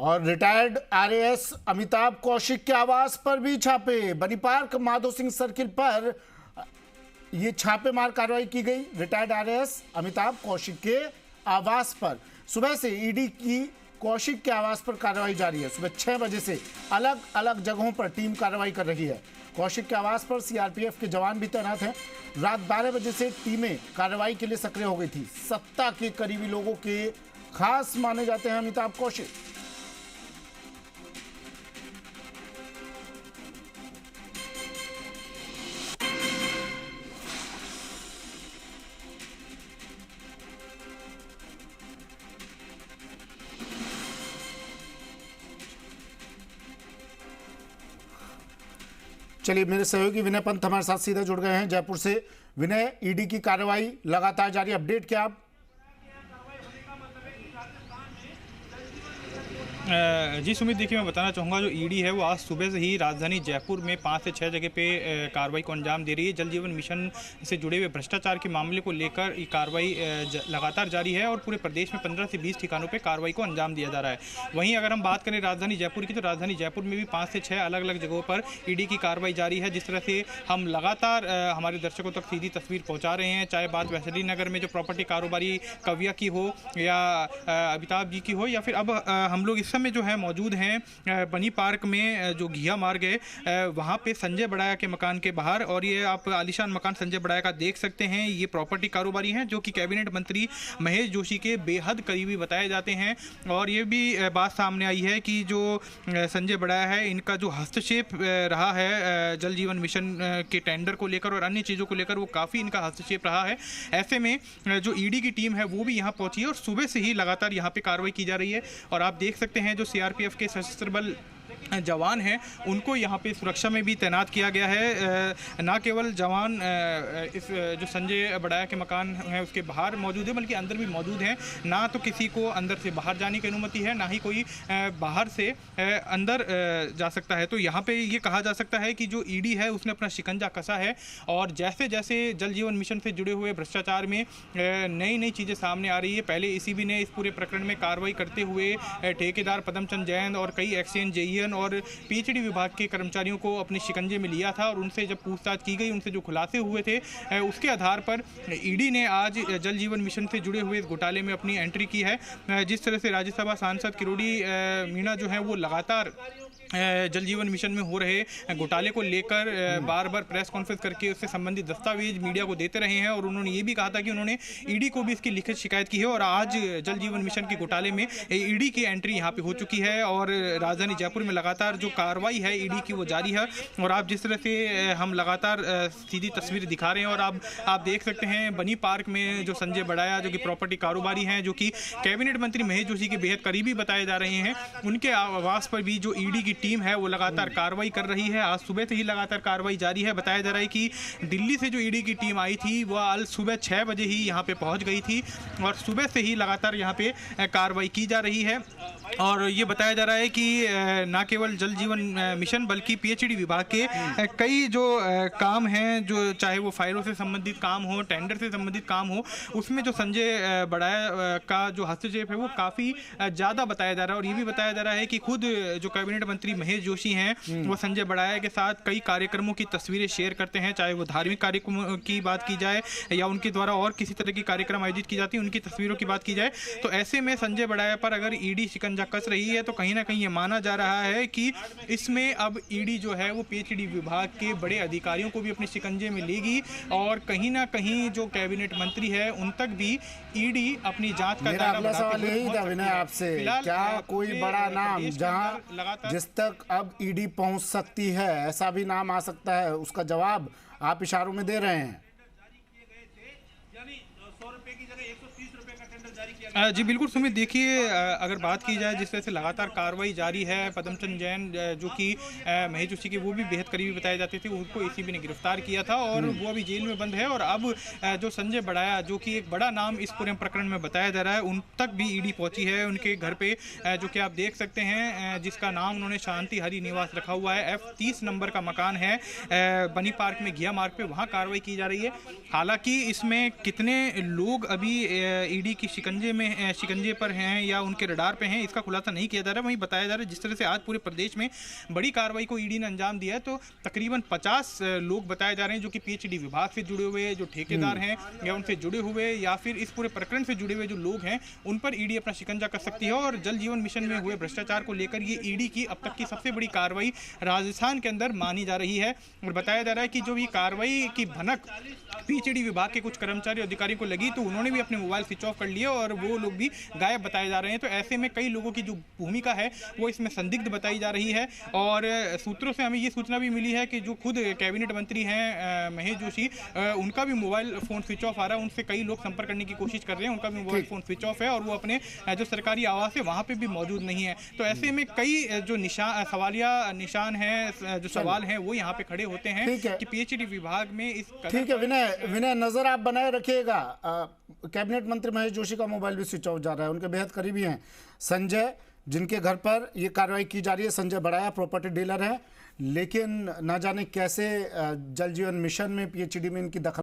और retired RAS Amitabh Kaushik के आवास पर भी छापे। बनी पार्क माधो सिंह सर्किल पर ये छापेमार कार्रवाई की गई। रिटायर्ड आरएएस अमिताभ कौशिक के आवास पर सुबह से ईडी की कौशिक के आवास पर कार्रवाई जारी है। सुबह 6 बजे से अलग अलग जगहों पर टीम कार्रवाई कर रही है। कौशिक के आवास पर सीआरपीएफ के जवान भी तैनात हैं। रात 12 बजे से टीमें कार्रवाई के लिए सक्रिय हो गई थी। सत्ता के करीबी लोगों के खास माने जाते हैं अमिताभ कौशिक। चलिए, मेरे सहयोगी विनय पंत हमारे साथ सीधे जुड़ गए हैं जयपुर से। विनय, ईडी की कार्रवाई लगातार जारी, अपडेट क्या आप? जी सुमित, देखिए मैं बताना चाहूँगा जो ईडी है वो आज सुबह से ही राजधानी जयपुर में 5 से 6 जगह पे कार्रवाई को अंजाम दे रही है। जल जीवन मिशन से जुड़े हुए भ्रष्टाचार के मामले को लेकर ये कार्रवाई लगातार जारी है और पूरे प्रदेश में 15 से 20 ठिकानों पे कार्रवाई को अंजाम दिया जा रहा है। वहीं अगर हम बात करें राजधानी जयपुर की, तो राजधानी जयपुर में भी 5 से 6 अलग अलग जगहों पर ईडी की कार्रवाई जारी है। जिस तरह से हम लगातार हमारे दर्शकों तक सीधी तस्वीर पहुँचा रहे हैं, चाहे बात वैशाली नगर में जो प्रॉपर्टी कारोबारी कव्या की हो या अमिताभ जी की हो, या फिर अब हम लोग इस समय जो है मौजूद हैं बनी पार्क में जो घिया मार्ग है वहाँ पे संजय बड़ाया के मकान के बाहर। और ये आप आलीशान मकान संजय बड़ाया का देख सकते हैं। ये प्रॉपर्टी कारोबारी हैं जो कि कैबिनेट मंत्री महेश जोशी के बेहद करीबी बताए जाते हैं। और ये भी बात सामने आई है कि जो संजय बड़ाया है, इनका जो हस्तक्षेप रहा है जल जीवन मिशन के टेंडर को लेकर और अन्य चीज़ों को लेकर, वो काफ़ी इनका हस्तक्षेप रहा है। ऐसे में जो ईडी की टीम है वो भी यहाँ पहुंची है और सुबह से ही लगातार यहाँ पे कार्रवाई की जा रही है। और आप देख सकते हैं जो सीआरपीएफ के सशस्त्र बल जवान हैं उनको यहाँ पे सुरक्षा में भी तैनात किया गया है। ना केवल जवान इस जो संजय बड़ाया के मकान है उसके बाहर मौजूद है, बल्कि अंदर भी मौजूद हैं। ना तो किसी को अंदर से बाहर जाने की अनुमति है, ना ही कोई बाहर से अंदर जा सकता है। तो यहाँ पे ये कहा जा सकता है कि जो ईडी है उसने अपना शिकंजा कसा है और जैसे जैसे जल जीवन मिशन से जुड़े हुए भ्रष्टाचार में नई नई चीज़ें सामने आ रही है। पहले ईसीबी ने इस पूरे प्रकरण में कार्रवाई करते हुए ठेकेदार पदमचंद जैन और कई एक्सचेंज जेईएन और पीएचडी विभाग के कर्मचारियों को अपने शिकंजे में लिया था और उनसे जब पूछताछ की गई, उनसे जो खुलासे हुए थे, उसके आधार पर ईडी ने आज जल जीवन मिशन से जुड़े हुए इस घोटाले में अपनी एंट्री की है। जिस तरह से राज्यसभा सांसद किरोड़ी मीणा जो है वो लगातार जल जीवन मिशन में हो रहे घोटाले को लेकर बार बार प्रेस कॉन्फ्रेंस करके उससे संबंधित दस्तावेज मीडिया को देते रहे हैं। और उन्होंने ये भी कहा था कि उन्होंने ईडी को भी इसकी लिखित शिकायत की है। और आज जल जीवन मिशन के घोटाले में ईडी की एंट्री यहाँ पे हो चुकी है और राजधानी जयपुर में लगातार जो कार्रवाई है ईडी की वो जारी है। और आप जिस तरह से हम लगातार सीधी तस्वीर दिखा रहे हैं और आप देख सकते हैं बनी पार्क में जो संजय बड़ाया जो कि प्रॉपर्टी कारोबारी हैं, जो कि कैबिनेट मंत्री महेश जोशी के बेहद करीबी बताए जा रहे हैं, उनके आवास पर भी जो ईडी की टीम है वो लगातार कार्रवाई कर रही है। आज सुबह से ही लगातार कार्रवाई जारी है। बताया जा रहा है कि दिल्ली से जो ईडी की टीम आई थी वह आज सुबह 6 बजे ही यहाँ पे पहुँच गई थी और सुबह से ही लगातार यहाँ पे कार्रवाई की जा रही है। और ये बताया जा रहा है कि ना केवल जल जीवन मिशन बल्कि पीएचडी विभाग के कई जो काम हैं, जो चाहे वो फाइलों से संबंधित काम हो, टेंडर से संबंधित काम हो, उसमें जो संजय बड़ाया का जो हस्तक्षेप है वो काफ़ी ज़्यादा बताया जा रहा है। और ये भी बताया जा रहा है कि खुद जो कैबिनेट मंत्री महेश जोशी हैं वो संजय बड़ाया के साथ कई कार्यक्रमों की तस्वीरें शेयर करते हैं, चाहे वो धार्मिक कार्यक्रमों की बात की जाए या उनके द्वारा और किसी तरह की कार्यक्रम आयोजित की जाती है उनकी तस्वीरों की बात की जाए। तो ऐसे में संजय बड़ाया पर अगर ईडी शिकंजा कस रही है तो कहीं ना कहीं ये माना जा रहा है कि इसमें अब ईडी जो है वो पीएचडी विभाग के बड़े अधिकारियों को भी अपने शिकंजे में लेगी और कहीं ना कहीं जो कैबिनेट मंत्री है उन तक भी ईडी अपनी जांच का दायरा बढ़ाते हुए पहुंच सकती है। आपसे क्या कोई बड़ा नाम जहां जिस तक अब ईडी पहुंच सकती है, ऐसा भी नाम आ सकता है, उसका जवाब आप इशारों में दे रहे हैं? जी बिल्कुल सुमित, देखिए अगर बात की जाए जिस तरह से लगातार कार्रवाई जारी है, पदमचंद जैन जो कि महेश जोशी के वो भी बेहद करीबी बताए जाते थे, उनको ईसीबी ने गिरफ्तार किया था और वो अभी जेल में बंद है। और अब जो संजय बड़ाया जो कि एक बड़ा नाम इस पूरे प्रकरण में बताया जा रहा है, उन तक भी ईडी पहुंची है। उनके घर पे जो कि आप देख सकते हैं जिसका नाम उन्होंने शांति हरी निवास रखा हुआ है, F30 नंबर का मकान है बनी पार्क में घिया मार्ग पे, वहाँ कार्रवाई की जा रही है। हालांकि इसमें कितने लोग अभी ईडी की शिकंजे में शिकंजे पर हैं या उनके रडार पे हैं, इसका खुलासा नहीं किया जा रहा। वहीं बताया जा रहा है जिस तरह से आज पूरे प्रदेश में बड़ी कार्रवाई को ईडी ने अंजाम दिया है, तो तकरीबन 50 लोग बताए जा रहे हैं जो कि पीएचडी विभाग से जुड़े हुए, जो ठेकेदार हैं या उनसे जुड़े हुए या फिर इस पूरे प्रकरण से जुड़े हुए जो लोग हैं, उन पर ईडी अपना शिकंजा कर सकती है। और जल जीवन मिशन में हुए भ्रष्टाचार को लेकर ये ईडी की अब तक की सबसे बड़ी कार्रवाई राजस्थान के अंदर मानी जा रही है। और बताया जा रहा है कि जो ये कार्रवाई की भनक पीएचडी विभाग के कुछ कर्मचारी अधिकारियों को लगी तो उन्होंने भी अपने मोबाइल स्विच ऑफ कर लिए और वो लोग भी गायब बताए जा रहे हैं। तो ऐसे में कई लोगों की जो भूमिका है वो इसमें संदिग्ध बताई जा रही है। और सूत्रों से हमें ये सूचना भी मिली है कि जो खुद कैबिनेट मंत्री हैं महेश जोशी, उनका भी मोबाइल फोन स्विच ऑफ आ रहा है। उनसे कई लोग संपर्क करने की कोशिश कर रहे हैं, उनका भी मोबाइल फोन स्विच ऑफ है और वो अपने जो सरकारी आवास है वहां पे भी मौजूद नहीं है। तो ऐसे में कई जो सवालिया निशान है, जो सवाल हैं वो यहाँ पे खड़े होते हैं कि पीएचडी विभाग में इस। ठीक है विनय, नजर आप बनाए रखिएगा। कैबिनेट मंत्री महेश जोशी का मोबाइल भी स्विच ऑफ जा रहा है। उनके बेहद करीबी हैं संजय, जिनके घर पर ये कार्रवाई की जा रही है। संजय बड़ाया प्रॉपर्टी डीलर है, लेकिन ना जाने कैसे जल जीवन मिशन में पीएचडी में इनकी दखल